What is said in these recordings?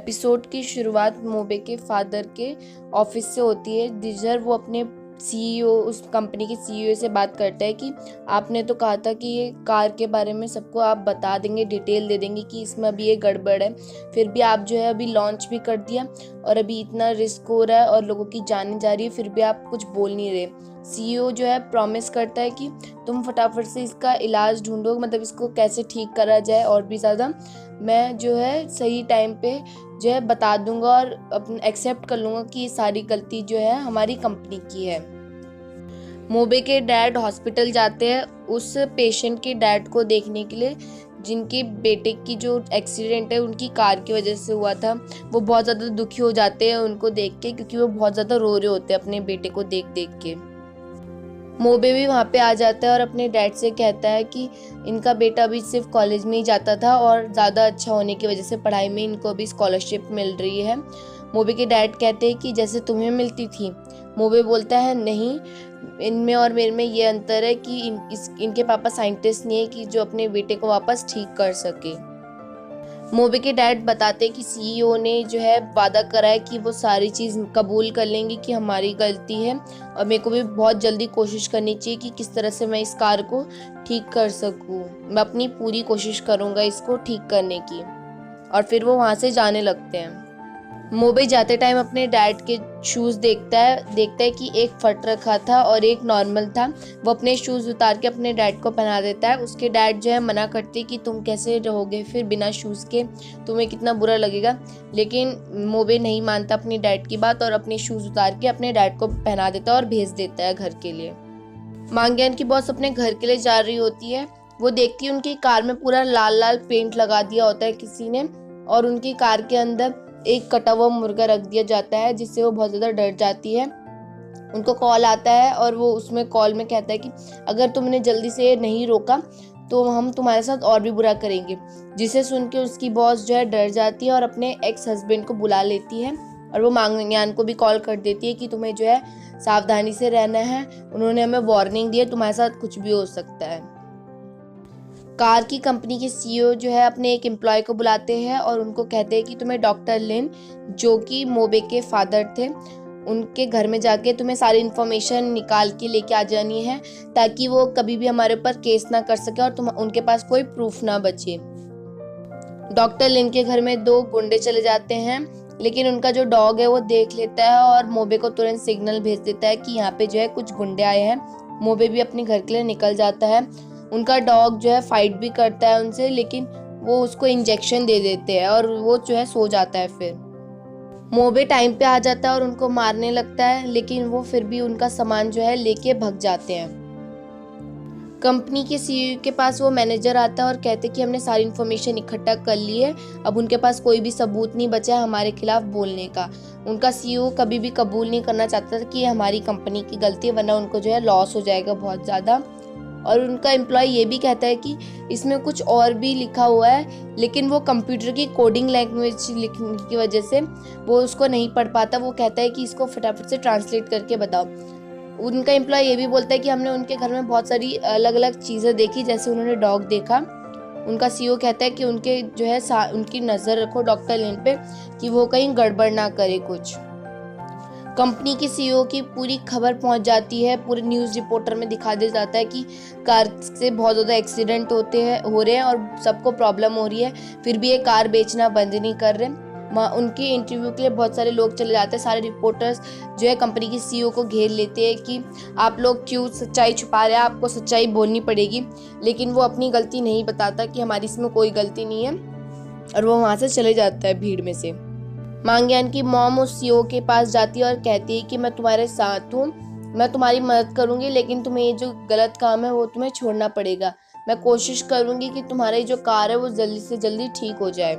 Episode की शुरुआत मोबे के फादर के ऑफिस से होती है, जिधर वो अपने सीईओ, उस कंपनी के सीईओ से बात करता है कि आपने तो कहा था कि ये कार के बारे में सबको आप बता देंगे, डिटेल दे देंगे कि इसमें अभी ये गड़बड़ है, फिर भी आप जो है अभी लॉन्च भी कर दिया और अभी इतना रिस्क हो रहा है और लोगों की जाने जा रही है, फिर भी आप कुछ बोल नहीं रहे। सीईओ जो है प्रॉमिस करता है कि तुम फटाफट से इसका इलाज ढूंढो, मतलब इसको कैसे ठीक करा जाए और भी ज़्यादा मैं जो है सही टाइम पे जो है बता दूंगा और अपना एक्सेप्ट कर लूँगा कि ये सारी गलती जो है हमारी कंपनी की है। मोबे के डैड हॉस्पिटल जाते हैं उस पेशेंट के डैड को देखने के लिए, जिनके बेटे की जो एक्सीडेंट है उनकी कार की वजह से हुआ था। वो बहुत ज़्यादा दुखी हो जाते हैं उनको देख के, क्योंकि वो बहुत ज़्यादा रो रहे होते हैं अपने बेटे को देख देख के। मोबे भी वहाँ पे आ जाता है और अपने डैड से कहता है कि इनका बेटा अभी सिर्फ कॉलेज में ही जाता था और ज़्यादा अच्छा होने की वजह से पढ़ाई में इनको अभी स्कॉलरशिप मिल रही है। मोबे के डैड कहते हैं कि जैसे तुम्हें मिलती थी। मोबे बोलता है नहीं, इनमें और मेरे में ये अंतर है कि इनके पापा साइंटिस्ट नहीं है कि जो अपने बेटे को वापस ठीक कर सके। मोबे के डैड बताते हैं कि सीईओ ने जो है वादा करा है कि वो सारी चीज़ कबूल कर लेंगे कि हमारी गलती है और मेरे को भी बहुत जल्दी कोशिश करनी चाहिए कि किस तरह से मैं इस कार को ठीक कर सकूं। मैं अपनी पूरी कोशिश करूंगा इसको ठीक करने की। और फिर वो वहाँ से जाने लगते हैं। मोबे जाते टाइम अपने डैड के शूज़ देखता है कि एक फट रखा था और एक नॉर्मल था। वो अपने शूज़ उतार के अपने डैड को पहना देता है। उसके डैड जो है मना करते कि तुम कैसे रहोगे फिर बिना शूज़ के, तुम्हें कितना बुरा लगेगा। लेकिन मोबे नहीं मानता अपनी डैड की बात और अपने शूज़ उतार के अपने डैड को पहना देता है और भेज देता है घर के लिए। मांग्यान की बॉस अपने घर के लिए जा रही होती है। वो देखती है उनकी कार में पूरा लाल लाल पेंट लगा दिया होता है किसी ने, और उनकी कार के अंदर एक कटा हुआ मुर्गा रख दिया जाता है, जिससे वो बहुत ज़्यादा डर जाती है। उनको कॉल आता है और वो उसमें कॉल में कहता है कि अगर तुमने जल्दी से नहीं रोका तो हम तुम्हारे साथ और भी बुरा करेंगे। जिसे सुन के उसकी बॉस जो है डर जाती है और अपने एक्स हस्बैंड को बुला लेती है और वो मांग्यान को भी कॉल कर देती है कि तुम्हें जो है सावधानी से रहना है, उन्होंने हमें वार्निंग दी है, तुम्हारे साथ कुछ भी हो सकता है। कार की कंपनी के सीईओ जो है अपने एक एम्प्लॉय को बुलाते हैं और उनको कहते हैं कि तुम्हें डॉक्टर लिन, जो कि मोबे के फादर थे, उनके घर में जाके तुम्हें सारी इन्फॉर्मेशन निकाल के लेके आ जानी है, ताकि वो कभी भी हमारे ऊपर केस ना कर सके और उनके पास कोई प्रूफ ना बचे। डॉक्टर लिन के घर में 2 गुंडे चले जाते हैं, लेकिन उनका जो डॉग है वो देख लेता है और मोबे को तुरंत सिग्नल भेज देता है कि यहाँ पे जो है कुछ गुंडे आए हैं। मोबे भी अपने घर के लिए निकल जाता है। उनका डॉग जो है फाइट भी करता है उनसे, लेकिन वो उसको इंजेक्शन दे देते हैं और वो जो है सो जाता है। फिर मोबे टाइम पे आ जाता है और उनको मारने लगता है, लेकिन वो फिर भी उनका सामान जो है लेके भाग जाते हैं। कंपनी के सीईओ के पास वो मैनेजर आता है और कहते हैं कि हमने सारी इन्फॉर्मेशन इकट्ठा कर ली है, अब उनके पास कोई भी सबूत नहीं बचा है हमारे खिलाफ बोलने का। उनका सीईओ कभी भी कबूल नहीं करना चाहता था कि ये हमारी कंपनी की गलती है, वरना उनको जो है लॉस हो जाएगा बहुत ज़्यादा। और उनका एम्प्लॉय ये भी कहता है कि इसमें कुछ और भी लिखा हुआ है, लेकिन वो कंप्यूटर की कोडिंग लैंग्वेज लिखने की वजह से वो उसको नहीं पढ़ पाता। वो कहता है कि इसको फटाफट से ट्रांसलेट करके बताओ। उनका एम्प्लॉय ये भी बोलता है कि हमने उनके घर में बहुत सारी अलग अलग चीज़ें देखी, जैसे उन्होंने डॉग देखा। उनका सीईओ कहता है कि उनके जो है उनकी नज़र रखो डॉक्टर लिन पे कि वो कहीं गड़बड़ ना करे कुछ। कंपनी के सीईओ की पूरी खबर पहुंच जाती है, पूरे न्यूज़ रिपोर्टर में दिखा दिया जाता है कि कार से बहुत ज़्यादा एक्सीडेंट हो रहे हैं और सबको प्रॉब्लम हो रही है, फिर भी ये कार बेचना बंद नहीं कर रहे। उनके इंटरव्यू के लिए बहुत सारे लोग चले जाते हैं। सारे रिपोर्टर्स जो है कंपनी के सीईओ को घेर लेते हैं कि आप लोग क्यों सच्चाई छुपा रहे हैं, आपको सच्चाई बोलनी पड़ेगी। लेकिन वो अपनी गलती नहीं बताता कि हमारी इसमें कोई गलती नहीं है, और वो वहाँ से चले जाता है भीड़ में से। मांग्यान की मॉम उस सीईओ के पास जाती है और कहती है कि मैं तुम्हारे साथ हूँ, मैं तुम्हारी मदद करूँगी, लेकिन तुम्हें ये जो गलत काम है वो तुम्हें छोड़ना पड़ेगा। मैं कोशिश करूँगी कि तुम्हारी जो कार है वो जल्दी से जल्दी ठीक हो जाए।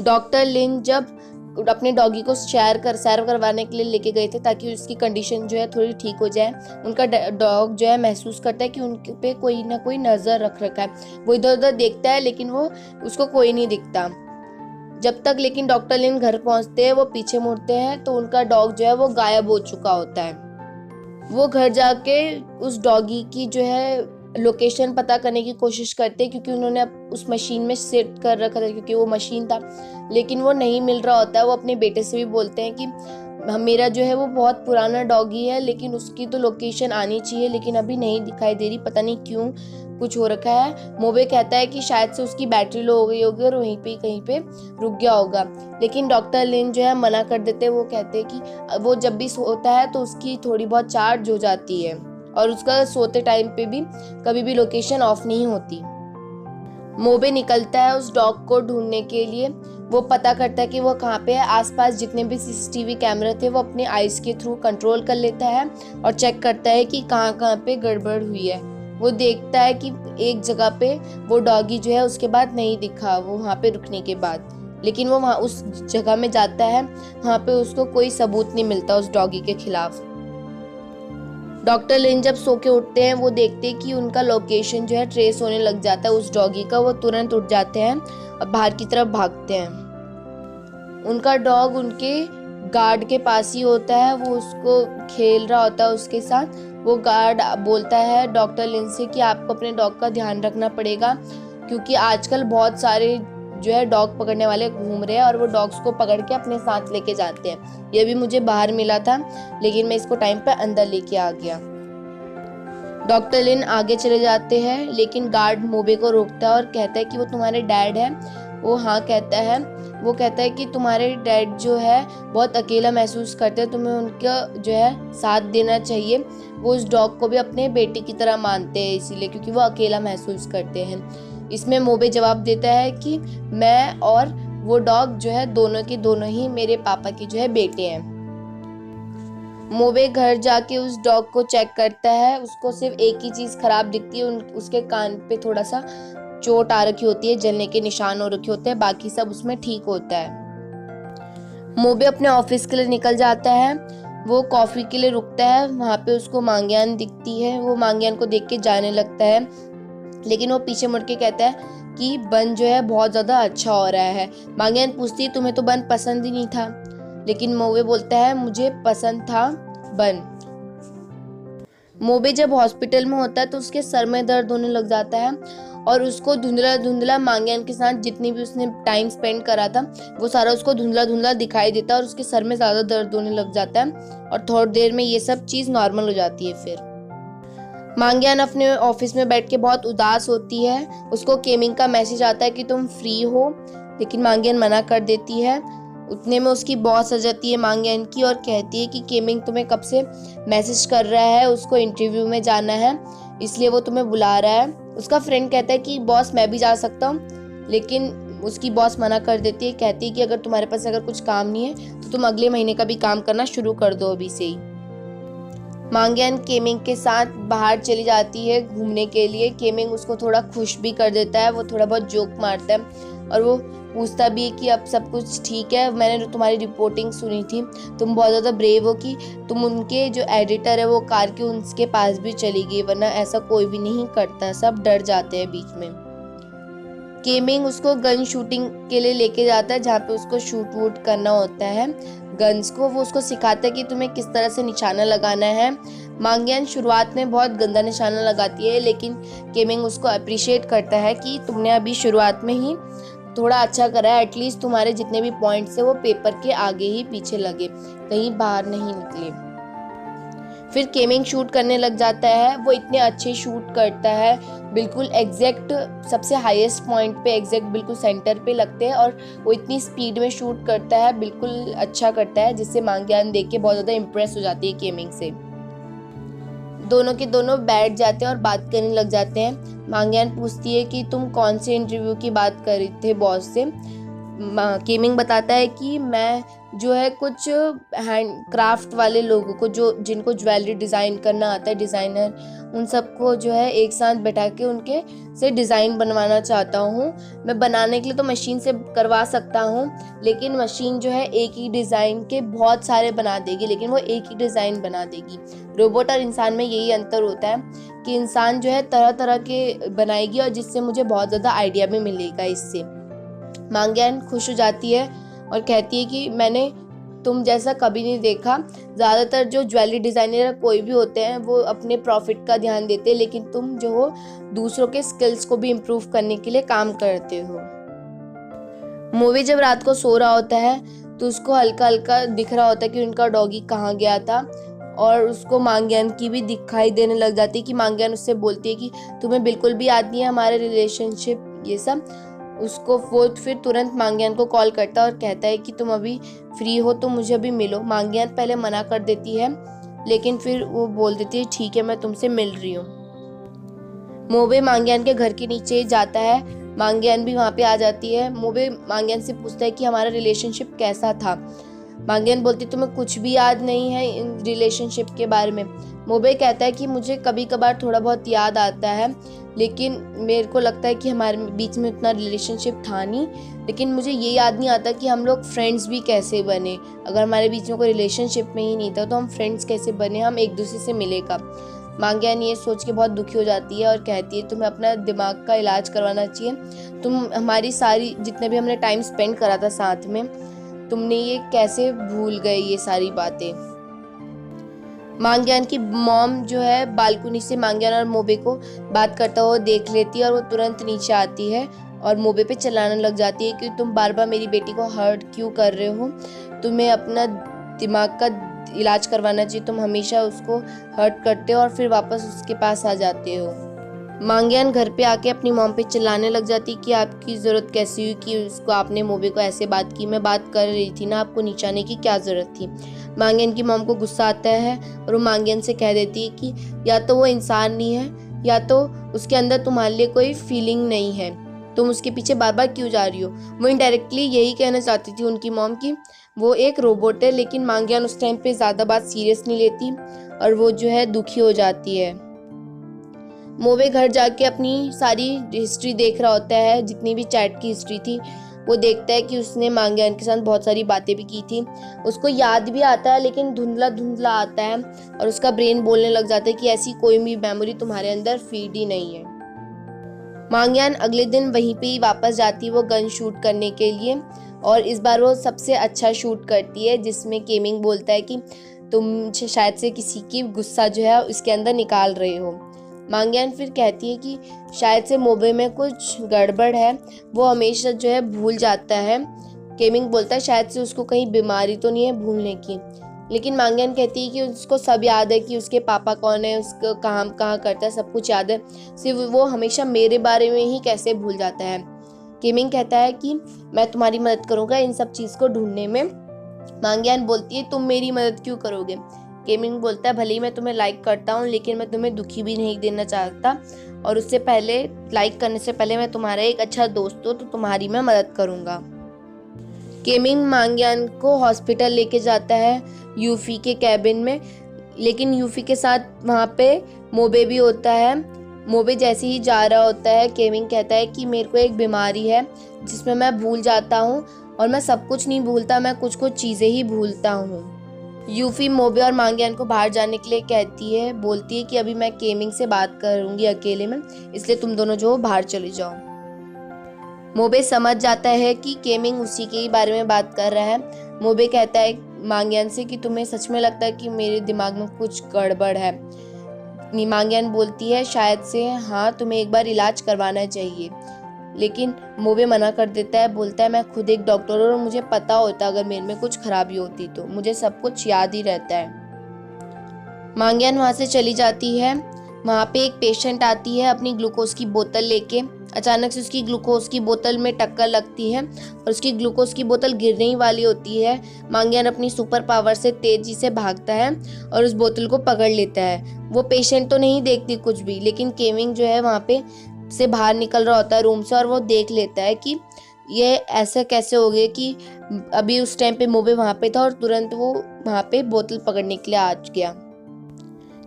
डॉक्टर लिन जब अपने डॉगी को सैर करवाने के लिए लेके गए थे ताकि उसकी कंडीशन जो है थोड़ी ठीक हो जाए, उनका डॉग जो है महसूस करता है कि उनके पे कोई ना कोई नज़र रख रखा है। वो इधर उधर देखता है, लेकिन वो उसको कोई नहीं दिखता। जब तक लेकिन डॉक्टर लिन घर पहुंचते हैं, वो पीछे मुड़ते हैं तो उनका डॉग जो है वो गायब हो चुका होता है। वो घर जाके उस डॉगी की जो है लोकेशन पता करने की कोशिश करते हैं, क्योंकि उन्होंने उस मशीन में सेट कर रखा था, क्योंकि वो मशीन था, लेकिन वो नहीं मिल रहा होता है। वो अपने बेटे से भी बोलते हैं कि मेरा जो है वो बहुत पुराना डॉगी है, लेकिन उसकी तो लोकेशन आनी चाहिए, लेकिन अभी नहीं दिखाई दे रही, पता नहीं क्यों, कुछ हो रखा है। मोबे कहता है कि शायद से उसकी बैटरी लो हो गई होगी और वहीं पे कहीं पे रुक गया होगा, लेकिन डॉक्टर लिन जो है मना कर देते हैं। वो कहते हैं कि वो जब भी सोता है तो उसकी थोड़ी बहुत चार्ज हो जाती है, और उसका सोते टाइम पे भी कभी भी लोकेशन ऑफ नहीं होती। मोबे निकलता है उस डॉग को ढूंढने के लिए। वो पता करता है कि वो कहाँ पे है। आसपास जितने भी सीसीटीवी कैमरे थे वो अपने आइज़ के थ्रू कंट्रोल कर लेता है और चेक करता है कि कहाँ कहाँ पे गड़बड़ हुई है। वो देखता है कि एक जगह पे वो डॉगी जो है उसके बाद नहीं दिखा, वो वहाँ पे रुकने के बाद, लेकिन वो वहाँ उस जगह में जाता है, वहाँ पे उसको कोई सबूत नहीं मिलता उस डॉगी के खिलाफ। डॉक्टर लिन जब सो के उठते हैं वो देखते हैं कि उनका लोकेशन जो है ट्रेस होने लग जाता है उस डॉगी का। वो तुरंत उठ जाते हैं और बाहर की तरफ भागते हैं। उनका डॉग उनके गार्ड के पास ही होता है, वो उसको खेल रहा होता है उसके साथ। वो गार्ड बोलता है डॉक्टर लिन से कि आपको अपने डॉग का ध्यान रखना पड़ेगा, क्योंकि आजकल बहुत सारे जो है डॉग पकड़ने वाले घूम रहे हैं और वो डॉग्स को पकड़ के अपने साथ लेके जाते हैं। ये भी मुझे बाहर मिला था, लेकिन मैं इसको टाइम पे अंदर लेके आ गया। डॉक्टर लिन आगे चले जाते हैं, लेकिन गार्ड मोबे को रोकता है और कहता है कि वो तुम्हारे डैड है। वो हाँ कहता है। वो कहता है कि तुम्हारे डैड जो है बहुत अकेला महसूस करते हैं, तुम्हें उनका जो है साथ देना चाहिए। वो उस डॉग को भी अपने बेटे की तरह मानते हैं, इसीलिए क्योंकि वो अकेला महसूस करते हैं। इसमें मोबे जवाब देता है कि मैं और वो डॉग जो है दोनों के दोनों ही मेरे पापा के जो है बेटे हैं। मोबे घर जाके उस डॉग को चेक करता है। उसको सिर्फ एक ही चीज़ खराब दिखती है, उसके कान पे थोड़ा सा चोट आ रखी होती है, जलने के निशान हो रखे होते हैं, बाकी सब उसमें ठीक होता है। मोबे अपने ऑफिस के लिए निकल जाता है। वो कॉफ़ी के लिए रुकता है, वहाँ पे उसको मांग्यान दिखती है। वो मांग्यान को देख के जाने लगता है, लेकिन वो पीछे मुड़ के कहता है कि बन जो है बहुत ज़्यादा अच्छा हो रहा है। मांग्यान पूछती है तुम्हें तो बन पसंद ही नहीं था, लेकिन मोबे बोलता है मुझे पसंद था बन। मोबे जब हॉस्पिटल में होता है तो उसके सर में दर्द होने लग जाता है और उसको धुंधला धुंधला मांग्यान के साथ जितनी भी उसने टाइम स्पेंड करा था वो सारा उसको धुंधला धुंधला दिखाई देता है और उसके सर में ज़्यादा दर्द होने लग जाता है और थोड़ी देर में ये सब चीज़ नॉर्मल हो जाती है। फिर मांग्यान अपने ऑफिस में बैठ के बहुत उदास होती है। उसको केमिंग का मैसेज आता है कि तुम फ्री हो, लेकिन मांग्यान मना कर देती है। उतने में उसकी बॉस आ जाती है मांग्यान की और कहती है कि केमिंग तुम्हें कब से मैसेज कर रहा है, उसको इंटरव्यू में जाना है इसलिए वो तुम्हें बुला रहा है। उसका फ्रेंड कहता है कि बॉस मैं भी जा सकता हूँ, लेकिन उसकी बॉस मना कर देती है। कहती है कि अगर तुम्हारे पास अगर कुछ काम नहीं है तो तुम अगले महीने का भी काम करना शुरू कर दो अभी से ही। मांग्यान केमिंग के साथ बाहर चली जाती है घूमने के लिए। केमिंग उसको थोड़ा खुश भी कर देता है, वो थोड़ा बहुत जोक मारता है और वो पूछता भी है कि अब सब कुछ ठीक है, मैंने तुम्हारी रिपोर्टिंग सुनी थी, तुम बहुत ज़्यादा ब्रेव हो कि तुम उनके जो एडिटर है वो कार के उनके पास भी चली गई, वरना ऐसा कोई भी नहीं करता, सब डर जाते हैं बीच में। केमिंग उसको गन शूटिंग के लिए लेके जाता है जहाँ पे उसको शूट वूट करना होता है गन्स को। वो उसको सिखाता है कि तुम्हें किस तरह से निशाना लगाना है। मांग्यान शुरुआत में बहुत गंदा निशाना लगाती है, लेकिन केमिंग उसको अप्रिशिएट करता है कि तुमने अभी शुरुआत में ही थोड़ा अच्छा करा है, एटलीस्ट तुम्हारे जितने भी पॉइंट्स है वो पेपर के आगे ही पीछे लगे, कहीं बाहर नहीं निकले। फिर केमिंग शूट करने लग जाता है। वो इतने अच्छे शूट करता है, बिल्कुल एग्जैक्ट सबसे हाईएस्ट पॉइंट पे एग्जैक्ट बिल्कुल सेंटर पे लगते हैं और वो इतनी स्पीड में शूट करता है, बिल्कुल अच्छा करता है, जिससे मांग्यान देख के बहुत ज़्यादा इम्प्रेस हो जाती है केमिंग से। दोनों के दोनों बैठ जाते हैं और बात करने लग जाते हैं। मांग्यान पूछती है कि तुम कौन से इंटरव्यू की बात कर रहे थे बॉस से। केमिंग बताता है कि मैं जो है कुछ हैंड क्राफ्ट वाले लोगों को जो जिनको ज्वेलरी डिज़ाइन करना आता है, डिज़ाइनर, उन सबको जो है एक साथ बैठा के उनके से डिज़ाइन बनवाना चाहता हूँ। मैं बनाने के लिए तो मशीन से करवा सकता हूँ, लेकिन मशीन जो है एक ही डिज़ाइन के बहुत सारे बना देगी, लेकिन वो एक ही डिज़ाइन बना देगी। रोबोट और इंसान में यही अंतर होता है कि इंसान जो है तरह तरह के बनाएगी और जिससे मुझे बहुत ज़्यादा आइडिया भी मिलेगा इससे। मांग्यान खुश हो जाती है और कहती है कि मैंने तुम जैसा कभी नहीं देखा। ज़्यादातर जो ज्वेलरी डिज़ाइनर कोई भी होते हैं वो अपने प्रॉफिट का ध्यान देते हैं, लेकिन तुम जो हो दूसरों के स्किल्स को भी इम्प्रूव करने के लिए काम करते हो। मूवी जब रात को सो रहा होता है तो उसको हल्का हल्का दिख रहा होता है कि उनका डॉगी कहाँ गया था, और उसको मांग्यान की भी दिखाई देने लग जाती है कि मांग्यान उससे बोलती है कि तुम्हें बिल्कुल भी याद नहीं है हमारे रिलेशनशिप ये सब। उसको वो फिर तुरंत मांग्यान को कॉल करता है और कहता है कि तुम अभी फ्री हो तो मुझे अभी मिलो। मांग्यान पहले मना कर देती है, लेकिन फिर वो बोल देती है ठीक है मैं तुमसे मिल रही हूँ। मोबे मांग्यान के घर के नीचे जाता है, मांग्यान भी वहाँ पे आ जाती है। मोबे मांग्यान से पूछता है कि हमारा रिलेशनशिप कैसा था। मांग्यान बोलती तुम्हें कुछ भी याद नहीं है इन रिलेशनशिप के बारे में। मोबे कहता है कि मुझे कभी कभार थोड़ा बहुत याद आता है, लेकिन मेरे को लगता है कि हमारे बीच में उतना रिलेशनशिप था नहीं, लेकिन मुझे ये याद नहीं आता कि हम लोग फ्रेंड्स भी कैसे बने। अगर हमारे बीच में कोई रिलेशनशिप में ही नहीं था तो हम फ्रेंड्स कैसे बने, हम एक दूसरे से मिले कब। मांग्यान ये सोच के बहुत दुखी हो जाती है और कहती है तुम्हें अपना दिमाग का इलाज करवाना चाहिए। तुम हमारी सारी जितने भी हमने टाइम स्पेंड करा था साथ में, तुमने ये कैसे भूल गए ये सारी बातें। मांग्यान की मॉम जो है बालकनी से मांग्यान और मोबे को बात करता हुआ देख लेती है और वो तुरंत नीचे आती है और मोबे पे चिल्लाने लग जाती है कि तुम बार बार मेरी बेटी को हर्ट क्यों कर रहे हो, तुम्हें अपना दिमाग का इलाज करवाना चाहिए, तुम हमेशा उसको हर्ट करते हो और फिर वापस उसके पास आ जाते हो। मांग्यान घर पे आके अपनी मॉम पे चिल्लाने लग जाती कि आपकी ज़रूरत कैसी हुई कि उसको आपने मोबे को ऐसे बात की, मैं बात कर रही थी ना, आपको नीचे आने की क्या ज़रूरत थी। मांग्यान की मॉम को गुस्सा आता है और वो मांग्यान से कह देती है कि या तो वो इंसान नहीं है या तो उसके अंदर तुम्हारे लिए कोई फीलिंग नहीं है, तुम उसके पीछे बार बार क्यों जा रही हो। वो इनडायरेक्टली यही कहना चाहती थी उनकी मॉम की वो एक रोबोट है, लेकिन मांग्यान उस टाइम पे ज़्यादा बात सीरियस नहीं लेती और वो जो है दुखी हो जाती है। मोबे घर जाके अपनी सारी हिस्ट्री देख रहा होता है, जितनी भी चैट की हिस्ट्री थी वो देखता है कि उसने मांग्यान के साथ बहुत सारी बातें भी की थी। उसको याद भी आता है लेकिन धुंधला धुंधला आता है और उसका ब्रेन बोलने लग जाता है कि ऐसी कोई भी मेमोरी तुम्हारे अंदर फीड ही नहीं है। मांग्यान अगले दिन वहीं पे ही वापस जाती है वो गन शूट करने के लिए, और इस बार वो सबसे अच्छा शूट करती है, जिसमें केमिंग बोलता है कि तुम शायद से किसी की गुस्सा जो है उसके अंदर निकाल रहे हो। मांग्यान फिर कहती है कि शायद से मोबे में कुछ गड़बड़ है, वो हमेशा जो है भूल जाता है। केमिंग बोलता है शायद से उसको कहीं बीमारी तो नहीं है भूलने की, लेकिन मांग्यान कहती है कि उसको सब याद है कि उसके पापा कौन है, उसका काम कहाँ करता है, सब कुछ याद है, सिर्फ वो हमेशा मेरे बारे में ही कैसे भूल जाता है। केमिंग कहता है कि मैं तुम्हारी मदद करूँगा इन सब चीज़ को ढूंढने में। मांग्यान बोलती है तुम मेरी मदद क्यों करोगे। केमिंग बोलता है भले ही मैं तुम्हें लाइक करता हूँ लेकिन मैं तुम्हें दुखी भी नहीं देना चाहता, और उससे पहले लाइक करने से पहले मैं तुम्हारा एक अच्छा दोस्त हूँ तो तुम्हारी मैं मदद करूँगा। केमिंग मांग्यान को हॉस्पिटल लेके जाता है यूफी के कैबिन में, लेकिन यूफी के साथ वहाँ पे मोबे भी होता है। मोबे जैसे ही जा रहा होता है केमिंग कहता है कि मेरे को एक बीमारी है जिसमें मैं भूल जाता हूँ, और मैं सब कुछ नहीं भूलता, मैं कुछ कुछ चीज़ें ही भूलता हूँ। यूफी मोबे और मांग्यान को बाहर जाने के लिए कहती है, बोलती है कि अभी मैं केमिंग से बात करूँगी अकेले में, इसलिए तुम दोनों जो बाहर चले जाओ। मोबे समझ जाता है कि केमिंग उसी के ही बारे में बात कर रहा है। मोबे कहता है मांग्यान से कि तुम्हें सच में लगता है कि मेरे दिमाग में कुछ गड़बड़ है। मांग्यान बोलती है शायद से हाँ, तुम्हें एक बार इलाज करवाना चाहिए, लेकिन मोबे मना कर देता है, बोलता है मैं खुद एक डॉक्टर हूँ और मुझे पता होता अगर मेरे में कुछ खराबी होती तो मुझे सब कुछ याद ही रहता है। मांग्यान वहाँ से चली जाती है। वहाँ पे एक पेशेंट आती है अपनी ग्लूकोज की बोतल लेके, अचानक से उसकी ग्लूकोज की बोतल में टक्कर लगती है और उसकी ग्लूकोज की बोतल गिरने ही वाली होती है। मांग्यान अपनी सुपर पावर से तेजी से भागता है और उस बोतल को पकड़ लेता है। वो पेशेंट तो नहीं देखती कुछ भी, लेकिन केमिंग जो है वहाँ पे से बाहर निकल रहा होता है रूम से, और वो देख लेता है कि ये ऐसा कैसे हो गया कि अभी उस टाइम पे मोबे वहाँ पे था और तुरंत वो वहाँ पे बोतल पकड़ने के लिए आ गया।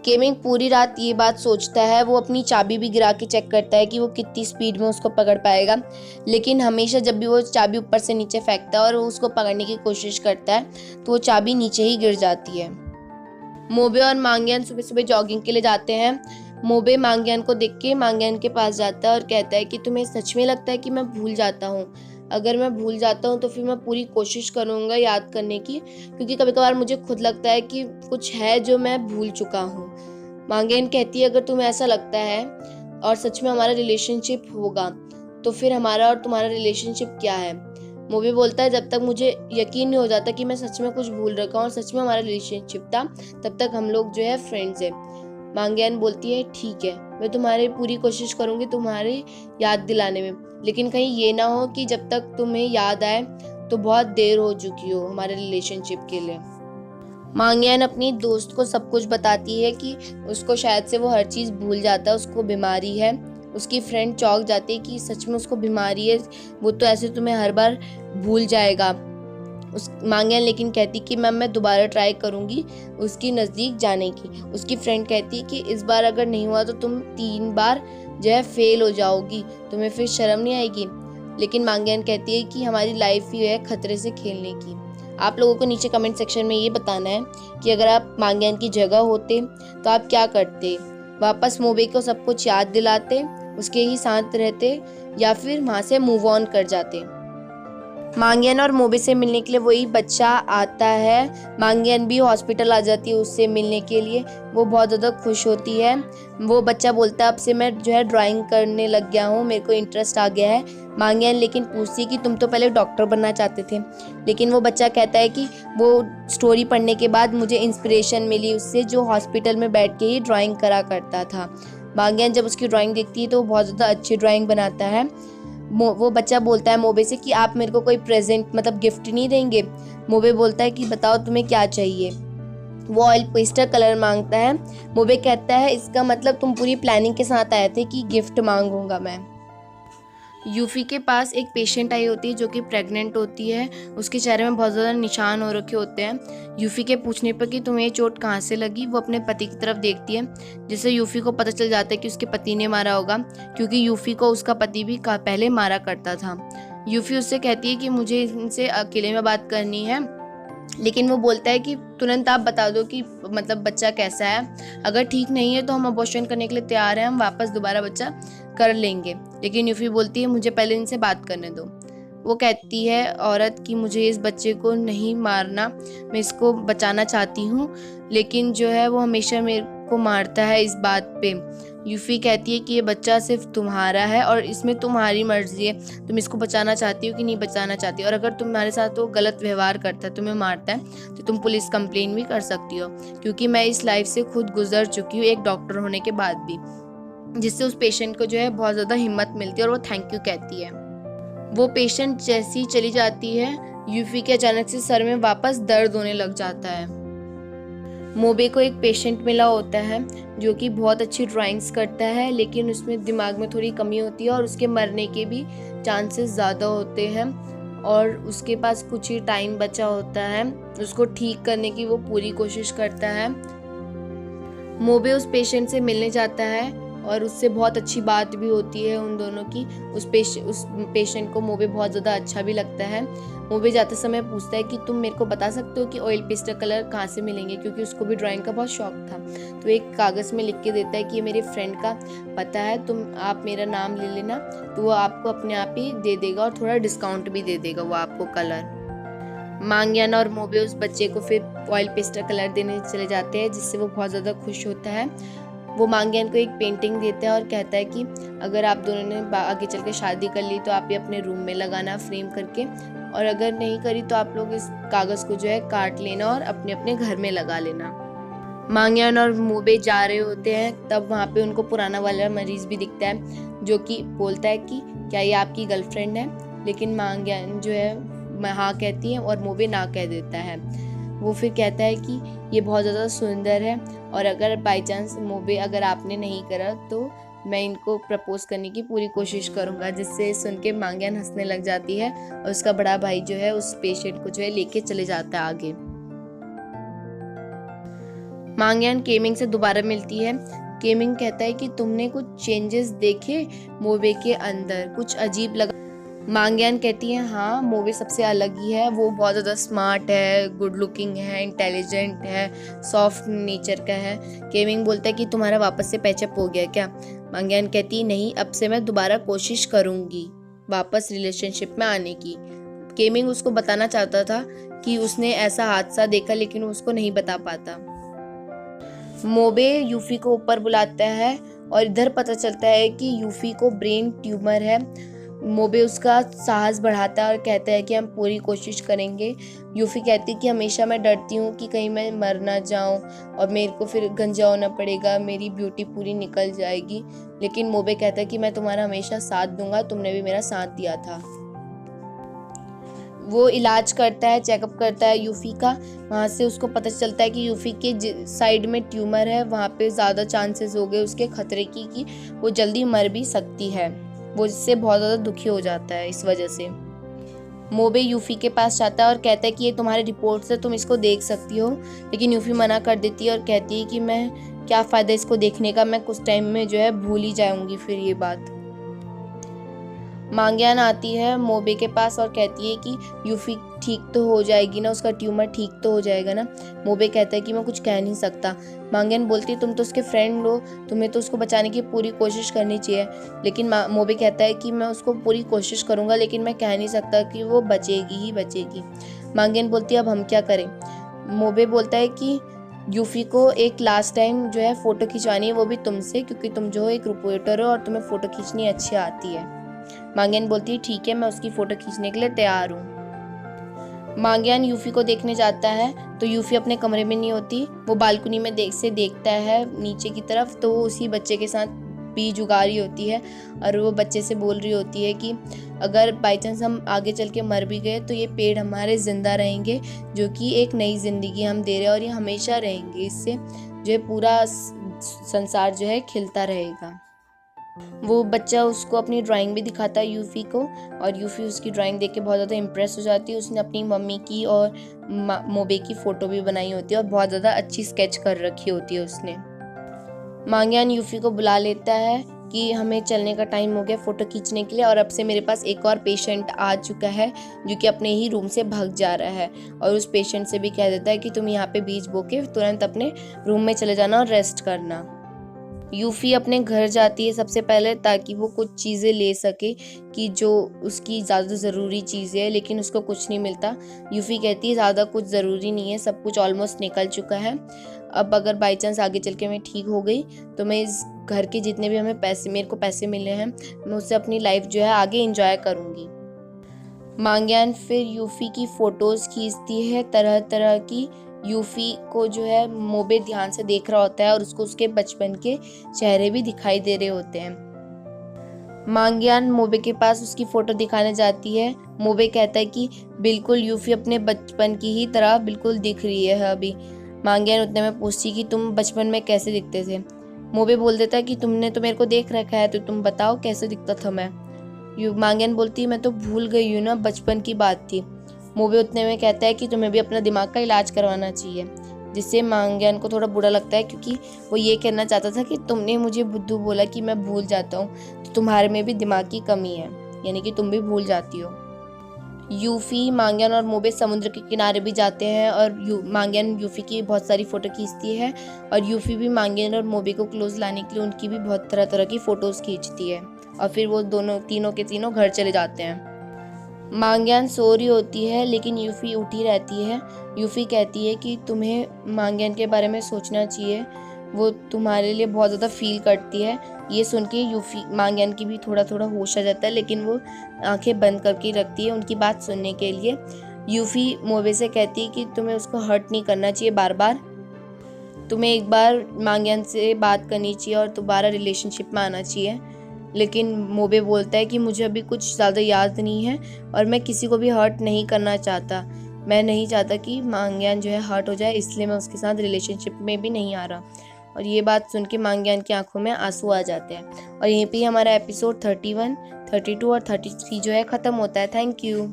केमिंग पूरी रात ये बात सोचता है, वो अपनी चाबी भी गिरा के चेक करता है कि वो कितनी स्पीड में उसको पकड़ पाएगा, लेकिन हमेशा जब भी वो चाबी ऊपर से नीचे फेंकता है और वो उसको पकड़ने की कोशिश करता है तो वो चाबी नीचे ही गिर जाती है। मोबे और मांग्यान सुबह सुबह जॉगिंग के लिए जाते हैं। मोबे मांग्यान को देख के मांग्यान के पास जाता है और कहता है कि तुम्हें सच में लगता है कि मैं भूल जाता हूँ। अगर मैं भूल जाता हूँ तो फिर मैं पूरी कोशिश करूँगा याद करने की, क्योंकि कभी कभार मुझे खुद लगता है कि कुछ है जो मैं भूल चुका हूँ। मांगेन कहती है, अगर तुम्हें ऐसा लगता है और सच में हमारा रिलेशनशिप होगा तो फिर हमारा और तुम्हारा रिलेशनशिप क्या है। मोबे बोलता है, जब तक मुझे यकीन नहीं हो जाता कि मैं सच में कुछ भूल रखा हूँ और सच में हमारा रिलेशनशिप था, तब तक हम लोग जो है फ्रेंड्स हैं। मांगेन बोलती है, ठीक है, मैं तुम्हारी पूरी कोशिश करूँगी तुम्हारी याद दिलाने में, लेकिन कहीं ये ना हो कि जब तक तुम्हें याद आए तो बहुत देर हो चुकी हो हमारे रिलेशनशिप के लिए। मांगेन अपनी दोस्त को सब कुछ बताती है कि उसको शायद से वो हर चीज़ भूल जाता है, उसको बीमारी है। उसकी फ्रेंड चौंक जाती है कि सच में उसको बीमारी है, वो तो ऐसे तुम्हें हर बार भूल जाएगा। मांगेन लेकिन कहती कि मैम मैं दोबारा ट्राई करूँगी उसकी नज़दीक जाने की। उसकी फ्रेंड कहती कि इस बार अगर नहीं हुआ तो तुम 3 बार जो है फेल हो जाओगी, तुम्हें फिर शर्म नहीं आएगी। लेकिन मांगेन कहती है कि हमारी लाइफ ही है खतरे से खेलने की। आप लोगों को नीचे कमेंट सेक्शन में ये बताना है कि अगर आप मांगेन की जगह होते तो आप क्या करते। वापस मोबे को सब कुछ याद दिलाते, उसके ही साथ रहते, या फिर वहाँ से मूव ऑन कर जाते। मांगेन और मोबे से मिलने के लिए वही बच्चा आता है। मांगेन भी हॉस्पिटल आ जाती है उससे मिलने के लिए। वो बहुत ज़्यादा खुश होती है। वो बच्चा बोलता है, अब से मैं जो है ड्राइंग करने लग गया हूँ, मेरे को इंटरेस्ट आ गया है। मांगेन लेकिन पूछती कि तुम तो पहले डॉक्टर बनना चाहते थे। लेकिन वो बच्चा कहता है कि वो स्टोरी पढ़ने के बाद मुझे इंस्पिरेशन मिली उससे, जो हॉस्पिटल में बैठ के ही ड्राइंग करा करता था। मांगेन जब उसकी ड्राइंग देखती है तो वो बहुत ज़्यादा अच्छी ड्राइंग बनाता है। वो बच्चा बोलता है मोबे से कि आप मेरे को कोई प्रेजेंट मतलब गिफ्ट नहीं देंगे। मोबे बोलता है कि बताओ तुम्हें क्या चाहिए। वो ऑयल पेस्टर कलर मांगता है। मोबे कहता है, इसका मतलब तुम पूरी प्लानिंग के साथ आए थे कि गिफ्ट मांगूंगा मैं। यूफी के पास एक पेशेंट आई होती है जो कि प्रेग्नेंट होती है। उसके चेहरे में बहुत ज़्यादा निशान हो रखे होते हैं। यूफी के पूछने पर कि तुम्हें ये चोट कहाँ से लगी, वो अपने पति की तरफ देखती है, जिससे यूफी को पता चल जाता है कि उसके पति ने मारा होगा, क्योंकि यूफी को उसका पति भी पहले मारा करता था। यूफी उससे कहती है कि मुझे इनसे अकेले में बात करनी है, लेकिन वो बोलता है कि तुरंत आप बता दो कि मतलब बच्चा कैसा है, अगर ठीक नहीं है तो हम अबॉर्शन करने के लिए तैयार हैं, हम वापस दोबारा बच्चा कर लेंगे। लेकिन यूफी बोलती है, मुझे पहले इनसे बात करने दो। वो कहती है औरत कि मुझे इस बच्चे को नहीं मारना, मैं इसको बचाना चाहती हूँ, लेकिन जो है वो हमेशा मेरे को मारता है इस बात पे। यूफी कहती है कि ये बच्चा सिर्फ तुम्हारा है और इसमें तुम्हारी मर्जी है, तुम इसको बचाना चाहती हो कि नहीं बचाना चाहती हो, और अगर तुम्हारे साथ वो गलत व्यवहार करता है, तुम्हें मारता है, तो तुम पुलिस कंप्लेन भी कर सकती हो, क्योंकि मैं इस लाइफ से खुद गुजर चुकी हूँ एक डॉक्टर होने के बाद भी। जिससे उस पेशेंट को जो है बहुत ज़्यादा हिम्मत मिलती है और वो थैंक यू कहती है। वो पेशेंट जैसी चली जाती है, यूफी के अचानक से सर में वापस दर्द होने लग जाता है। मोबे को एक पेशेंट मिला होता है जो कि बहुत अच्छी ड्राइंग्स करता है, लेकिन उसमें दिमाग में थोड़ी कमी होती है और उसके मरने के भी चांसेस ज़्यादा होते हैं, और उसके पास कुछ ही टाइम बचा होता है। उसको ठीक करने की वो पूरी कोशिश करता है। मोबे उस पेशेंट से मिलने जाता है और उससे बहुत अच्छी बात भी होती है उन दोनों की। उस पेशेंट को मोबे बहुत ज़्यादा अच्छा भी लगता है। मोबे जाते समय पूछता है कि तुम मेरे को बता सकते हो कि ऑयल पेस्टर कलर कहाँ से मिलेंगे, क्योंकि उसको भी ड्राइंग का बहुत शौक था। तो एक कागज़ में लिख के देता है कि ये मेरे फ्रेंड का पता है, आप मेरा नाम ले लेना, तो वो आपको अपने आप ही दे देगा और थोड़ा डिस्काउंट भी दे देगा वो आपको कलर। मांगेन और मोबे उस बच्चे को फिर ऑयल पेस्टर कलर देने चले जाते हैं, जिससे वो बहुत ज़्यादा खुश होता है। वो मांगेन को एक पेंटिंग देता है और कहता है कि अगर आप दोनों ने आगे चल के शादी कर ली तो आप ये अपने रूम में लगाना फ्रेम करके, और अगर नहीं करी तो आप लोग इस कागज़ को जो है काट लेना और अपने अपने घर में लगा लेना। मांगेन और मोबे जा रहे होते हैं, तब वहाँ पे उनको पुराना वाला मरीज भी दिखता है, जो कि बोलता है कि क्या ये आपकी गर्लफ्रेंड है। लेकिन मांगेन जो है हाँ कहती है और मोबे ना कह देता है। वो फिर कहता है कि ये बहुत ज़्यादा सुंदर है, और अगर बाई चांस मोबे अगर आपने नहीं करा तो मैं इनको प्रपोज करने की पूरी कोशिश करूँगा। जिससे सुन के मांगेन हंसने लग जाती है और उसका बड़ा भाई जो है उस पेशेंट को जो है लेके चले जाता है आगे। मांगेन केमिंग से दोबारा मिलती है। केमिंग कहता है कि तुमने कुछ चेंजेस देखे मोबे के अंदर, कुछ अजीब लगा। मांगेन कहती है हाँ, मोबे सबसे अलग ही है, वो बहुत ज़्यादा स्मार्ट है, गुड लुकिंग है, इंटेलिजेंट है, सॉफ्ट नेचर का है। केमिंग बोलता है कि तुम्हारा वापस से पैचअप हो गया क्या। मांगेन कहती है नहीं, अब से मैं दोबारा कोशिश करूँगी। वापस रिलेशनशिप में आने की। केमिंग उसको बताना चाहता था कि उसने ऐसा हादसा देखा, लेकिन वो उसको नहीं बता पाता। मोबे यूफी को ऊपर बुलाता है और इधर पता चलता है कि यूफी को ब्रेन ट्यूमर है। मोबे उसका साहस बढ़ाता है और कहता है कि हम पूरी कोशिश करेंगे। यूफी कहती है कि हमेशा मैं डरती हूँ कि कहीं मैं मर ना जाऊँ और मेरे को फिर गंजा होना पड़ेगा, मेरी ब्यूटी पूरी निकल जाएगी। लेकिन मोबे कहता है कि मैं तुम्हारा हमेशा साथ दूंगा, तुमने भी मेरा साथ दिया था। वो इलाज करता है, चेकअप करता है यूफी का। वहाँ से उसको पता चलता है कि यूफी के साइड में ट्यूमर है, वहाँ पे ज़्यादा चांसेस हो गए उसके खतरे की कि वो जल्दी मर भी सकती है। वो इससे बहुत ज़्यादा दुखी हो जाता है इस वजह से। मोबे यूफी के पास जाता है और कहता है कि ये तुम्हारे रिपोर्ट से तुम इसको देख सकती हो, लेकिन यूफी मना कर देती है और कहती है कि मैं क्या फ़ायदा इसको देखने का, मैं कुछ टाइम में जो है भूल ही जाऊंगी फिर ये बात। मांग्यान आती है मोबे के पास और कहती है कि यूफी ठीक तो हो जाएगी ना, उसका ट्यूमर ठीक तो हो जाएगा ना। मोबे कहता है कि मैं कुछ कह नहीं सकता। मांग्यान बोलती है तुम तो उसके फ्रेंड हो, तुम्हें तो उसको बचाने की पूरी कोशिश करनी चाहिए। लेकिन मोबे कहता है कि मैं उसको पूरी कोशिश करूंगा, लेकिन मैं कह नहीं सकता कि वो बचेगी ही बचेगी। मांग्यान बोलती है अब हम क्या करें। मोबे बोलता है कि यूफी को एक लास्ट टाइम जो है फ़ोटो खिंचवानी है, वो भी तुमसे, क्योंकि तुम जो एक रिपोर्टर हो और तुम्हें फ़ोटो खींचनी अच्छी आती है। मांग्यान बोलती है ठीक है, मैं उसकी फ़ोटो खींचने के लिए तैयार हूँ। मांग्यान यूफी को देखने जाता है तो यूफी अपने कमरे में नहीं होती। वो बालकनी में देखता है नीचे की तरफ, तो वो उसी बच्चे के साथ बीज उगा रही होती है और वो बच्चे से बोल रही होती है कि अगर बाई चांस हम आगे चल के मर भी गए तो ये पेड़ हमारे ज़िंदा रहेंगे, जो कि एक नई ज़िंदगी हम दे रहे हैं और ये हमेशा रहेंगे। इससे जो है पूरा संसार जो है खिलता रहेगा। वो बच्चा उसको अपनी ड्राइंग भी दिखाता है यूफी को, और यूफी उसकी ड्राइंग देख के बहुत ज़्यादा इम्प्रेस हो जाती है। उसने अपनी मम्मी की और मोबे की फ़ोटो भी बनाई होती है और बहुत ज़्यादा अच्छी स्केच कर रखी होती है उसने। मांग्यान यूफी को बुला लेता है कि हमें चलने का टाइम हो गया फ़ोटो खींचने के लिए, और अब से मेरे पास एक और पेशेंट आ चुका है जो कि अपने ही रूम से भाग जा रहा है। और उस पेशेंट से भी कह देता है कि तुम यहाँ पे बीज बो के तुरंत अपने रूम में चले जाना और रेस्ट करना। यूफी अपने घर जाती है सबसे पहले, ताकि वो कुछ चीज़ें ले सके कि जो उसकी ज़्यादा ज़रूरी चीज़ें है, लेकिन उसको कुछ नहीं मिलता। यूफी कहती है ज़्यादा कुछ ज़रूरी नहीं है, सब कुछ ऑलमोस्ट निकल चुका है। अब अगर बाई चांस आगे चल के मैं ठीक हो गई तो मैं इस घर के जितने भी मेरे को पैसे मिले हैं, मैं उससे अपनी लाइफ जो है आगे इंजॉय करूँगी। मांग्यान फिर यूफी की फ़ोटोज़ खींचती है तरह तरह की। यूफी को जो है मोबे ध्यान से देख रहा होता है और उसको उसके बचपन के चेहरे भी दिखाई दे रहे होते हैं। मांग्यान मोबे के पास उसकी फ़ोटो दिखाने जाती है। मोबे कहता है कि बिल्कुल यूफी अपने बचपन की ही तरह बिल्कुल दिख रही है अभी। मांग्यान उतने में पूछती कि तुम बचपन में कैसे दिखते थे। मोबे बोल देता है कि तुमने तो मेरे को देख रखा है, तो तुम बताओ कैसे दिखता था मैं। मांग्यान बोलती है मैं तो भूल गई हूँ ना, बचपन की बात थी। मोबे उतने में कहता है कि तुम्हें भी अपना दिमाग का इलाज करवाना चाहिए, जिससे मांग्यान को थोड़ा बुरा लगता है, क्योंकि वो ये कहना चाहता था कि तुमने मुझे बुद्धू बोला कि मैं भूल जाता हूँ, तो तुम्हारे में भी दिमाग की कमी है, यानी कि तुम भी भूल जाती हो। यूफी, मांग्यान और मोबे समुद्र के किनारे भी जाते हैं और मांग्यान यूफी की बहुत सारी फ़ोटो खींचती है और यूफी भी मांग्यान और मोबे को क्लोज लाने के लिए उनकी भी बहुत तरह तरह की फ़ोटोज़ खींचती है। और फिर वो तीनों के तीनों घर चले जाते हैं। मांग्यान सो रही होती है, लेकिन यूफी उठी रहती है। यूफी कहती है कि तुम्हें मांग्यान के बारे में सोचना चाहिए, वो तुम्हारे लिए बहुत ज़्यादा फील करती है। ये सुन के मांग्यान की भी थोड़ा थोड़ा होश आ जाता है, लेकिन वो आंखें बंद करके रखती है उनकी बात सुनने के लिए। यूफी मोबे से कहती है कि तुम्हें उसको हर्ट नहीं करना चाहिए बार बार, तुम्हें एक बार मांग्यान से बात करनी चाहिए और दोबारा रिलेशनशिप में आना चाहिए। लेकिन मोबे बोलता है कि मुझे अभी कुछ ज़्यादा याद नहीं है और मैं किसी को भी हर्ट नहीं करना चाहता। मैं नहीं चाहता कि मांग्यान जो है हर्ट हो जाए, इसलिए मैं उसके साथ रिलेशनशिप में भी नहीं आ रहा। और ये बात सुन के मांग्यान की आंखों में आंसू आ जाते हैं। और यहीं पे हमारा एपिसोड 31, 32 और 33 जो है ख़त्म होता है। Thank you.